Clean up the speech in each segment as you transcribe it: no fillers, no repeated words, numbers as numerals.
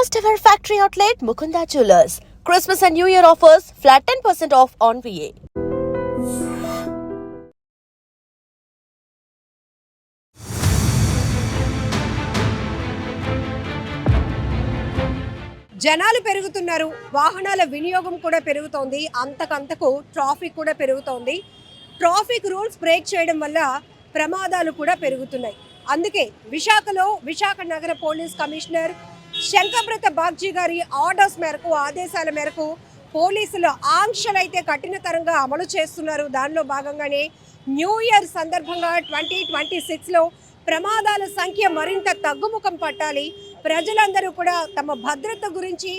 First ever factory outlet Mukunda Jewelers. Christmas and New Year offers flat 10% off on VA. జనాలు పెరుగుతున్నారు, వాహనాల వినియోగం కూడా పెరుగుతోంది, అంతకంతకు ట్రాఫిక్ కూడా పెరుగుతోంది. ట్రాఫిక్ రూల్స్ బ్రేక్ చేయడం వల్ల ప్రమాదాలు కూడా పెరుగుతున్నాయి. అందుకే విశాఖ నగర పోలీస్ కమిషనర్ శంకబ్రత బాగ్జీ గారి ఆదేశాల మేరకు పోలీసులు ఆంక్షలైతే కఠినతరంగా అమలు చేస్తున్నారు. దానిలో భాగంగానే న్యూ ఇయర్ సందర్భంగా 2026లో ప్రమాదాల సంఖ్య మరింత తగ్గుముఖం పట్టాలి, ప్రజలందరూ కూడా తమ భద్రత గురించి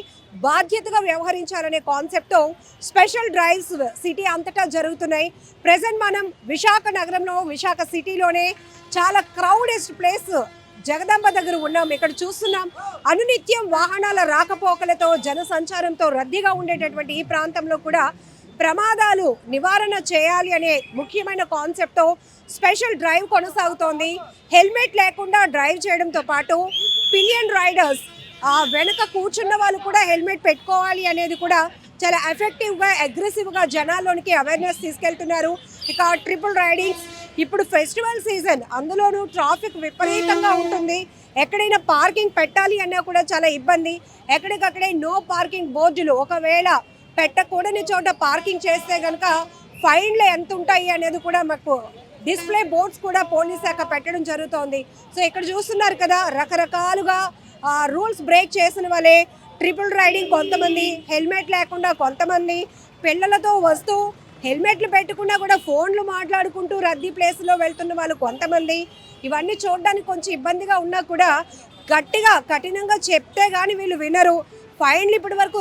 బాధ్యతగా వ్యవహరించాలనే కాన్సెప్ట్తో స్పెషల్ డ్రైవ్స్ సిటీ అంతటా జరుగుతున్నాయి. ప్రెజెంట్ మనం విశాఖ నగరంలో, విశాఖ సిటీలోనే చాలా క్రౌడెస్ట్ ప్లేస్ జగదాంబ దగ్గర ఉన్నాం. ఇక్కడ చూస్తున్నాం, అనునిత్యం వాహనాల రాకపోకలతో జన సంచారంతో రద్దీగా ఉండేటటువంటి ఈ ప్రాంతంలో కూడా ప్రమాదాలు నివారణ చేయాలి అనే ముఖ్యమైన కాన్సెప్ట్తో స్పెషల్ డ్రైవ్ కొనసాగుతోంది. హెల్మెట్ లేకుండా డ్రైవ్ చేయడంతో పాటు పిలియన్ రైడర్స్ వెనక కూర్చున్న వాళ్ళు కూడా హెల్మెట్ పెట్టుకోవాలి అనేది కూడా చాలా ఎఫెక్టివ్గా, అగ్రెసివ్గా జనాల్లోనికి అవేర్నెస్ తీసుకెళ్తున్నారు. ఇక ట్రిపుల్ రైడింగ్స్, ఇప్పుడు ఫెస్టివల్ సీజన్, అందులోనూ ట్రాఫిక్ విపరీతంగా ఉంటుంది. ఎక్కడైనా పార్కింగ్ పెట్టాలి అన్నా కూడా చాలా ఇబ్బంది. ఎక్కడికక్కడే నో పార్కింగ్ బోర్డులు, ఒకవేళ పెట్టకూడని చోట పార్కింగ్ చేస్తే కనుక ఫైన్లు ఎంత ఉంటాయి అనేది కూడా మాకు డిస్ప్లే బోర్డ్స్ కూడా పోలీస్ శాఖ పెట్టడం జరుగుతోంది. సో ఇక్కడ చూస్తున్నారు కదా, రకరకాలుగా రూల్స్ బ్రేక్ చేసిన వాళ్ళే ట్రిపుల్ రైడింగ్, కొంతమంది హెల్మెట్ లేకుండా, కొంతమంది పిల్లలతో వస్తూ హెల్మెట్లు పెట్టుకున్నా కూడా ఫోన్లు మాట్లాడుకుంటూ రద్దీ ప్లేస్లో వెళ్తున్న వాళ్ళు కొంతమంది. ఇవన్నీ చూడడానికి కొంచెం ఇబ్బందిగా ఉన్నా కూడా గట్టిగా కఠినంగా చెప్తే కానీ వీళ్ళు వినరు. ఫైన్లు ఇప్పటి వరకు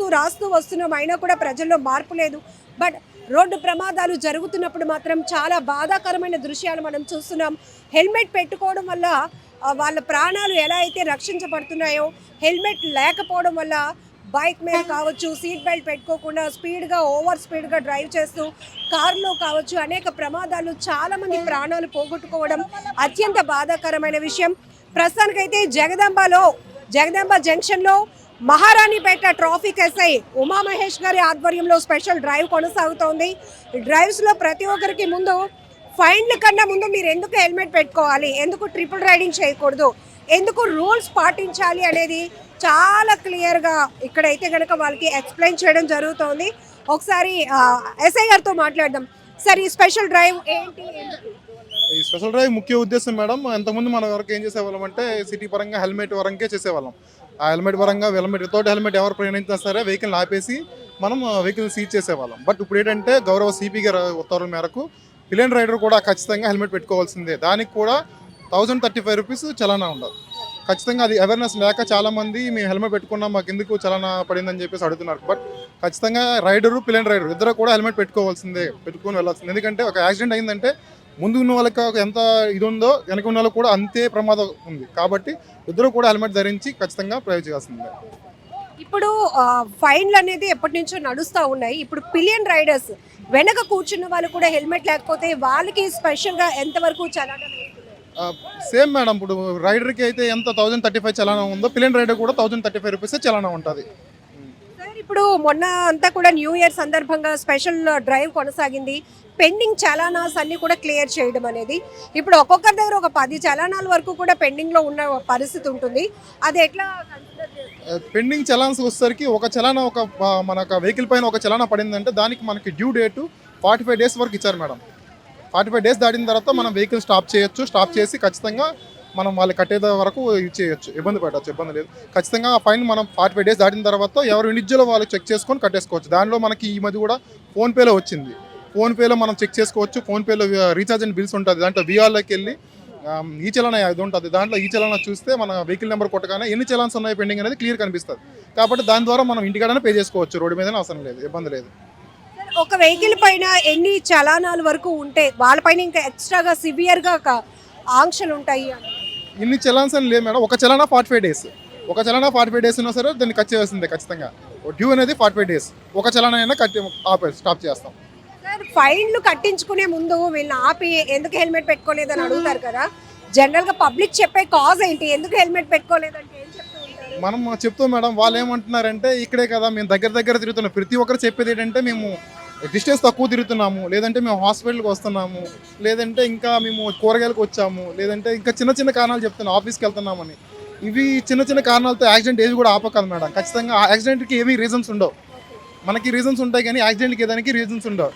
రాస్తూ వస్తున్నాం, అయినా కూడా ప్రజల్లో మార్పు లేదు. బట్ రోడ్డు ప్రమాదాలు జరుగుతున్నప్పుడు మాత్రం చాలా బాధాకరమైన దృశ్యాలు మనం చూస్తున్నాం. హెల్మెట్ పెట్టుకోవడం వల్ల వాళ్ళ ప్రాణాలు ఎలా అయితే రక్షించబడుతున్నాయో, హెల్మెట్ లేకపోవడం వల్ల బైక్ మీద కావచ్చు, సీట్ బెల్ట్ పెట్టుకోకుండా ఓవర్ స్పీడ్గా డ్రైవ్ చేస్తూ కారులో కావచ్చు, అనేక ప్రమాదాలు, చాలామంది ప్రాణాలు పోగొట్టుకోవడం అత్యంత బాధాకరమైన విషయం. ప్రస్తుతానికైతే జగదాంబ జంక్షన్లో మహారాణిపేట ట్రాఫిక్ ఎస్ఐ ఉమామహేష్ గారి ఆధ్వర్యంలో స్పెషల్ డ్రైవ్ కొనసాగుతోంది. డ్రైవ్స్లో ప్రతి ఒక్కరికి ముందు ఫైన్ల కన్నా ముందు మీరు ఎందుకు హెల్మెట్ పెట్టుకోవాలి, ఎందుకు ట్రిపుల్ రైడింగ్ చేయకూడదు, ఎందుకు రూల్స్ పాటించాలి అనేది చాలా క్లియర్గా ఇక్కడైతే కనుక వాళ్ళకి ఎక్స్ప్లెయిన్ చేయడం జరుగుతోంది. ఒకసారి ఎస్ఐ గారితో మాట్లాడదాం. సార్, ఈ స్పెషల్ డ్రైవ్ ఏంటి? ఈ స్పెషల్ డ్రైవ్ ముఖ్య ఉద్దేశం మేడం, ఇంతకుముందు మన వరకు ఏం చేసేవాళ్ళం అంటే సిటీ పరంగా హెల్మెట్ వరంకే చేసేవాళ్ళం. ఆ హెల్మెట్ పరంగా వితౌట్ హెల్మెట్ ఎవరు ప్రయాణించినా సరే వెహికల్ ఆపేసి మనం వెహికల్ సీజ్ చేసేవాళ్ళం. బట్ ఇప్పుడు ఏంటంటే గౌరవ సిపి గారి ఉత్తర్వుల మేరకు పిలియన్ రైడర్ కూడా ఖచ్చితంగా హెల్మెట్ పెట్టుకోవాల్సిందే. దానికి కూడా 1035 రూపీస్ చలానా ఉండదు. ఖచ్చితంగా అది అవేర్నెస్ లేక చాలామంది మేము హెల్మెట్ పెట్టుకున్నాం, మాకు ఎందుకు చలానా పడిందని చెప్పేసి అడుగుతున్నారు. బట్ ఖచ్చితంగా రైడరు, పిలియన్ రైడర్ ఇద్దరు కూడా హెల్మెట్ పెట్టుకోవాల్సిందే, పెట్టుకొని వెళ్ళాల్సిందే. ఎందుకంటే ఒక యాక్సిడెంట్ అయిందంటే ముందు ఉన్న వాళ్ళకి ఎంత ఇది ఉందో వెనక ఉన్న వాళ్ళకి కూడా అంతే ప్రమాదం ఉంది. కాబట్టి ఇద్దరు కూడా హెల్మెట్ ధరించి ఖచ్చితంగా డ్రైవ్ చేయాల్సిందే. ఇప్పుడు ఫైన్లు అనేది ఎప్పటి నుంచో నడుస్తూ ఉన్నాయి. ఇప్పుడు పిలియన్ రైడర్స్ వెనక కూర్చున్న వాళ్ళు కూడా హెల్మెట్ లేకపోతే వాళ్ళకి స్పెషల్గా ఎంతవరకు చలానా? సేమ్ మేడం, ఇప్పుడు రైడర్కి అయితే ఎంత 1035 చలానా ఉందో పిలియన్ రైడర్ కూడా 1035 రూపీస్ చలానా ఉంటుంది. ఇప్పుడు మొన్న అంతా కూడా న్యూ ఇయర్ సందర్భంగా స్పెషల్ డ్రైవ్ కొనసాగింది. పెండింగ్ చలానాస్ అన్ని కూడా క్లియర్ చేయడం అనేది, ఇప్పుడు ఒక్కొక్కరి దగ్గర ఒక 10 చలానాల వరకు కూడా పెండింగ్లో ఉన్న పరిస్థితి ఉంటుంది. అది ఎట్లా? పెండింగ్ చలాన్స్ వచ్చేసరికి ఒక చలానా, మనకు వెహికల్ పైన ఒక చలానా పడిందంటే దానికి మనకి డ్యూ డేటు 45 డేస్ వరకు ఇచ్చారు మేడం. 45 డేస్ దాటిన తర్వాత మనం వెహికల్ స్టాప్ చేయొచ్చు. స్టాప్ చేసి ఖచ్చితంగా మనం వాళ్ళు కట్టేది వరకు చేయొచ్చు, ఇబ్బంది లేదు. ఖచ్చితంగా ఆ ఫైన్ మనం 45 డేస్ దాటిన తర్వాత ఎవరు ఇండివిజువల్ వాళ్ళు చెక్ చేసుకొని కట్టేసుకోవచ్చు. దానిలో మనకి ఈ మధ్య కూడా ఫోన్పేలో వచ్చింది. ఫోన్పేలో మనం చెక్ చేసుకోవచ్చు. ఫోన్పేలో రీఛార్జ్ అండ్ బిల్స్ ఉంటుంది, దాంట్లో విఆర్లోకి వెళ్ళి ఈ చలానా ఇది ఉంటుంది, దాంట్లో ఈ చలానా చూస్తే మన వెహికల్ నెంబర్ కొట్టగానే ఎన్ని చలాన్స్ ఉన్నాయి పెండింగ్ అనేది క్లియర్ కనిపిస్తుంది. కాబట్టి దాని ద్వారా మనం ఇంటికాడనే పే చేసుకోవచ్చు, రోడ్డు మీద అవసరం లేదు, ఇబ్బంది లేదు. ఒక వెహికల్ పైన ఎన్ని చలానాల వరకు ఉంటే వాళ్ళపైన ఇంకా ఎక్స్ట్రాగా సివియర్గా ఆంక్షలు ఉంటాయి? ఇన్ని చలాన్స్ అని లేదు మేడం. ఒక చలానా 45 డేస్, ఒక చలానా 45 డేస్ ఉన్నా సరే దాన్ని కట్ చేయాల్సిందే ఖచ్చితంగా. డ్యూ అనేది 45 డేస్, ఒక చలానా అయినా స్టాప్ చేస్తాం. ఫైన్లు కట్టించుకునే ముందు వీళ్ళని ఆపి ఎందుకు హెల్మెట్ పెట్టుకోలేదని అడుగుతారు కదా, జనరల్గా పబ్లిక్ చెప్పే కాజ్ ఏంటి, ఎందుకు హెల్మెట్ పెట్టుకోలేదంటే ఏం చెప్తూ ఉంటారు? మనం చెప్తాం మేడం, వాళ్ళు ఏమంటున్నారంటే ఇక్కడే కదా మేము దగ్గర తిరుగుతున్నాం. ప్రతి ఒక్కరు చెప్పేది ఏంటంటే మేము డిస్టెన్స్ తక్కువ తిరుగుతున్నాము, లేదంటే మేము హాస్పిటల్కి వస్తున్నాము, లేదంటే ఇంకా మేము కూరగాయలకు వచ్చాము, లేదంటే ఇంకా చిన్న కారణాలు చెప్తున్నాం, ఆఫీస్కి వెళ్తున్నామని. ఇవి చిన్న కారణాలతో యాక్సిడెంట్ ఏది కూడా ఆపకాదు మేడం. ఖచ్చితంగా ఆ యాక్సిడెంట్కి ఏమీ రీజన్స్ ఉండవు. మనకి రీజన్స్ ఉంటాయి కానీ యాక్సిడెంట్కి ఏదానికి రీజన్స్ ఉండవు.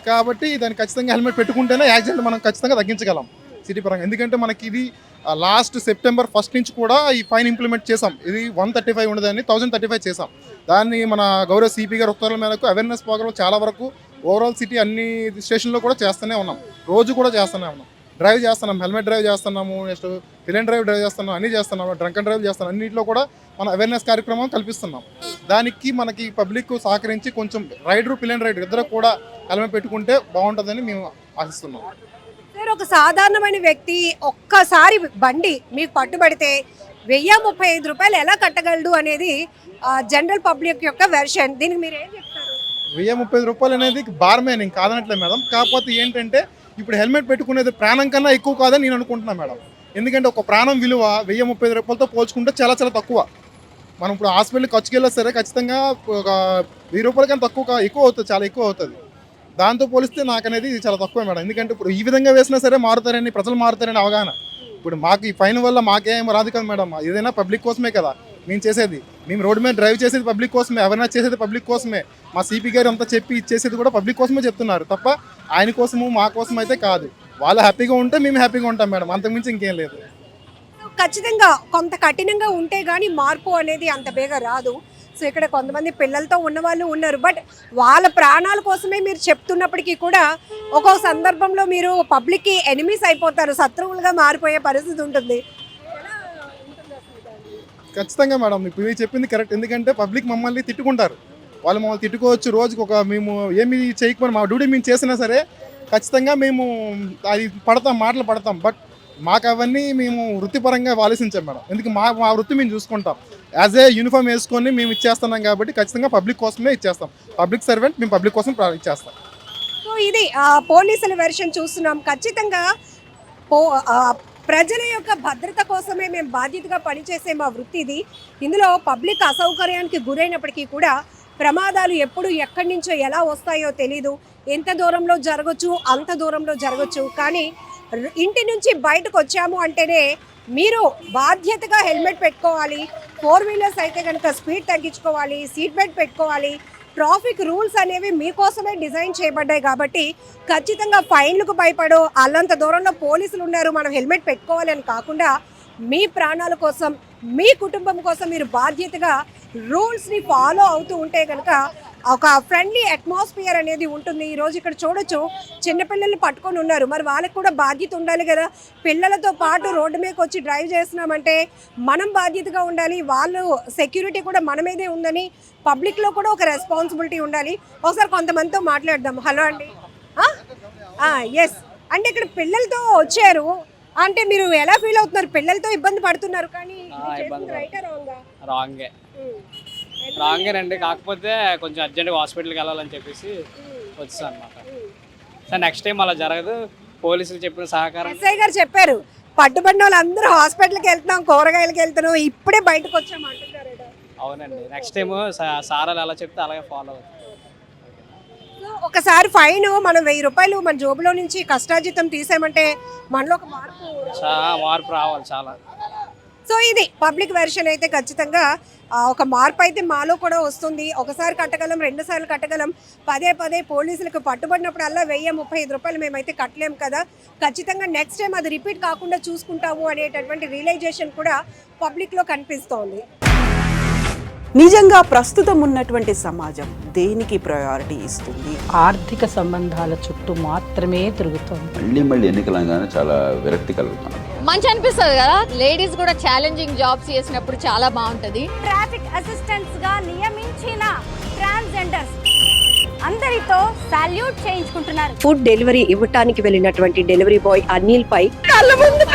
కాబట్టి దానికి ఖచ్చితంగా హెల్మెట్ పెట్టుకుంటేనే యాక్సిడెంట్ మనం ఖచ్చితంగా తగ్గించగలం సిటీ పరంగా. ఎందుకంటే మనకి ఇది లాస్ట్ సెప్టెంబర్ 1 నుంచి కూడా ఈ ఫైన్ ఇంప్లిమెంట్ చేసాం. ఇది 135 ఉండదని 1035 చేసాం. దాన్ని మన గౌరవ సిపి గారి ఉత్తర్వుల మేరకు అవేర్నెస్ ప్రోగ్రామ్ చాలా వరకు ఓవరాల్ సిటీ అన్ని స్టేషన్లో కూడా చేస్తూనే ఉన్నాం. రోజు కూడా చేస్తూనే ఉన్నాం. డ్రైవ్ చేస్తున్నాం, హెల్మెట్ డ్రైవ్ చేస్తున్నాము, నెక్స్ట్ పిలియన్ డ్రైవ్ చేస్తున్నాం, అన్నీ చేస్తున్నాము, డ్రంక్ అండ్ డ్రైవ్ చేస్తున్నాం. అన్నింటిలో కూడా మనం అవేర్నెస్ కార్యక్రమం కల్పిస్తున్నాం. దానికి మనకి పబ్లిక్ సహకరించి కొంచెం రైడరు పిలియన్ రైడర్ ఇద్దరు కూడా హెల్మెట్ పెట్టుకుంటే బాగుంటుందని మేము ఆశిస్తున్నాం. సార్, ఒక సాధారణమైన వ్యక్తి ఒక్కసారి బండి మీకు పట్టుబడితే 1035 రూపాయలు ఎలా కట్టగలడు అనేది జనరల్ పబ్లిక్ యొక్క వెర్షన్. దీనికి మీరు ఏం చెప్తారు? 1035 రూపాయలు అనేది భారమే, నేను కాదనట్లేదు మేడం. కాకపోతే ఏంటంటే ఇప్పుడు హెల్మెట్ పెట్టుకునేది ప్రాణం కన్నా ఎక్కువ కాదని నేను అనుకుంటున్నాను మేడం. ఎందుకంటే ఒక ప్రాణం విలువ 1035 రూపాయలతో పోల్చుకుంటే చాలా తక్కువ. మనం ఇప్పుడు హాస్పిటల్కి ఖర్చుకి వెళ్ళినా సరే ఖచ్చితంగా ఒక 1000 రూపాయల కన్నా ఎక్కువ అవుతుంది, చాలా ఎక్కువ అవుతుంది. దాంతో పోలిస్తే నాకు అనేది ఇది చాలా తక్కువ మేడం. ఎందుకంటే ఇప్పుడు ఈ విధంగా వేసినా సరే మారుతారని, ప్రజలు మారుతారని అవగాహన. ఇప్పుడు మాకు ఈ ఫైన్ వల్ల మాకేం రాదు కదా మేడం. ఏదైనా పబ్లిక్ కోసమే కదా మేము చేసేది. మేము రోడ్డు మీద డ్రైవ్ చేసేది పబ్లిక్ కోసమే, అవేర్నెస్ చేసేది పబ్లిక్ కోసమే. మా సిపి గారు అంతా చెప్పి ఇచ్చేసేది కూడా పబ్లిక్ కోసమే చెప్తున్నారు తప్ప ఆయన కోసము మా కోసం అయితే కాదు. వాళ్ళు హ్యాపీగా ఉంటే మేము హ్యాపీగా ఉంటాం మేడం, అంతకుమించి ఇంకేం లేదు. ఖచ్చితంగా కొంత కఠినంగా ఉంటే కానీ మార్పు అనేది అంత బేగా రాదు. సో ఇక్కడ కొంతమంది పిల్లలతో ఉన్న వాళ్ళు ఉన్నారు, బట్ వాళ్ళ ప్రాణాల కోసమే మీరు చెప్తున్నప్పటికీ కూడా ఒక్కో సందర్భంలో మీరు పబ్లిక్కి ఎనిమీస్ అయిపోతారు, శత్రువులుగా మారిపోయే పరిస్థితి ఉంటుంది. ఖచ్చితంగా మేడం, ఇప్పుడు మీరు చెప్పింది కరెక్ట్. ఎందుకంటే పబ్లిక్ మమ్మల్ని తిట్టుకుంటారు, వాళ్ళు మమ్మల్ని తిట్టుకోవచ్చు. రోజుకి ఒక మేము ఏమి చేయకపోయినా మా డ్యూటీ మేము చేసినా సరే ఖచ్చితంగా మేము అది మాటలు పడతాం. బట్ మాకు అవన్నీ మేము వృత్తిపరంగా ఆలోచించాం మేడం. ఎందుకు మా వృత్తి మేము చూసుకుంటాం. యాజ్ ఏ యూనిఫామ్ వేసుకొని మేము ఇచ్చేస్తున్నాం కాబట్టి ఖచ్చితంగా పబ్లిక్ కోసమే ఇచ్చేస్తాం. పబ్లిక్ సర్వెంట్, మేము పబ్లిక్ కోసం ఇచ్చేస్తాం. సో ఇది పోలీసుల వెర్షన్ చూస్తున్నాం. ఖచ్చితంగా ప్రజల యొక్క భద్రత కోసమే మేము బాధ్యతగా పనిచేసే మా వృత్తి ఇది. ఇందులో పబ్లిక్ అసౌకర్యానికి గురైనప్పటికీ కూడా ప్రమాదాలు ఎప్పుడు ఎక్కడి నుంచో ఎలా వస్తాయో తెలీదు. ఎంత దూరంలో జరగచ్చు, అంత దూరంలో జరగచ్చు. కానీ ఇంటి నుంచి బయటకు వచ్చాము అంటేనే మీరు బాధ్యతగా హెల్మెట్ పెట్టుకోవాలి. 4 వీలర్స్ అయితే కనుక స్పీడ్ తగ్గించుకోవాలి, సీట్ బెల్ట్ పెట్టుకోవాలి. ట్రాఫిక్ రూల్స్ అనేవి మీకోసమే డిజైన్ చేయబడ్డాయి కాబట్టి ఖచ్చితంగా ఫైన్లకు భయపడో అల్లంత దూరంలో పోలీసులు ఉన్నారు మనం హెల్మెట్ పెట్టుకోవాలని కాకుండా మీ ప్రాణాల కోసం, మీ కుటుంబం కోసం మీరు బాధ్యతగా రూల్స్ని ఫాలో అవుతూ ఉంటే కనుక ఒక ఫ్రెండ్లీ అట్మాస్ఫియర్ అనేది ఉంటుంది. ఈరోజు ఇక్కడ చూడొచ్చు, చిన్నపిల్లల్ని పట్టుకొని ఉన్నారు. మరి వాళ్ళకి కూడా బాధ్యత ఉండాలి కదా. పిల్లలతో పాటు రోడ్డు మీదకి వచ్చి డ్రైవ్ చేస్తున్నామంటే మనం బాధ్యతగా ఉండాలి. వాళ్ళు సెక్యూరిటీ కూడా మన మీదే ఉందని పబ్లిక్లో కూడా ఒక రెస్పాన్సిబిలిటీ ఉండాలి. ఒకసారి కొంతమందితో మాట్లాడదాం. హలో అండి. ఎస్ అంటే ఇక్కడ పిల్లలతో వచ్చారు అంటే మీరు ఎలా ఫీల్ అవుతున్నారు? పిల్లలతో ఇబ్బంది పడుతున్నారు కానీ రాంగేనండి. కాకపోతే కొంచెం అర్జెంట్గా హాస్పిటల్కి వెళ్ళాలని చెప్పేసి వచ్చాను అనమాట. సార్ నెక్స్ట్ టైం అలా జరగదు. పోలీసులు చెప్పిన సహకారం ఎస్ఐ గారు చెప్పారు, పట్టుబడిన వాళ్ళందరూ హాస్పిటల్కి వెళ్తున్నాం, కూరగాయలకి వెళ్తున్నాం, ఇప్పుడే బయటకు వచ్చాము అంటున్నారు. అవునండి, నెక్స్ట్ టైం సారాలు ఎలా చెప్తే అలాగే ఫాలో అవుతుంది. ఒకసారి ఫైన్ మనం 1000 రూపాయలు మన జోబులో నుంచి కష్టార్జితం తీసామంటే మనలో ఒక మార్పు రావాలి చాలా. సో ఇది పబ్లిక్ వెర్షన్ అయితే ఖచ్చితంగా ఒక మార్పు అయితే మాలో కూడా వస్తుంది. ఒకసారి కట్టగలం, 2 సార్లు కట్టగలం. పదే పోలీసులకు పట్టుబడినప్పుడల్లా 1035 రూపాయలు మేమైతే కట్టలేము కదా. ఖచ్చితంగా నెక్స్ట్ టైం అది రిపీట్ కాకుండా చూసుకుంటాము అనేటటువంటి రియలైజేషన్ కూడా పబ్లిక్లో కనిపిస్తోంది. నిజంగా ప్రస్తుతం ఉన్నటువంటి సమాజం దేనికి ప్రయారిటీ ఇస్తుంది? ఆర్థిక సంబంధాల చుట్టూ మాత్రమే తిరుగుతుంది. మళ్ళీ ఎన్నికలంగానే చాలా విరక్తి కలుగుతున్నాం. మంచి అనిపిస్తుంది కదా, లేడీస్ కూడా ఛాలెంజింగ్ జాబ్స్ చేసినప్పుడు చాలా బాగుంటది. ట్రాఫిక్ అసిస్టెంట్స్ గా నియమించిన ట్రాన్స్జెండర్స్ అందరితో సాల్యూట్ చేయించుకుంటున్నారు. ఫుడ్ డెలివరీ ఇవ్వటానికి వెళ్ళినటువంటి డెలివరీ బాయ్ అనిల్ పై కళ్ళ ముందు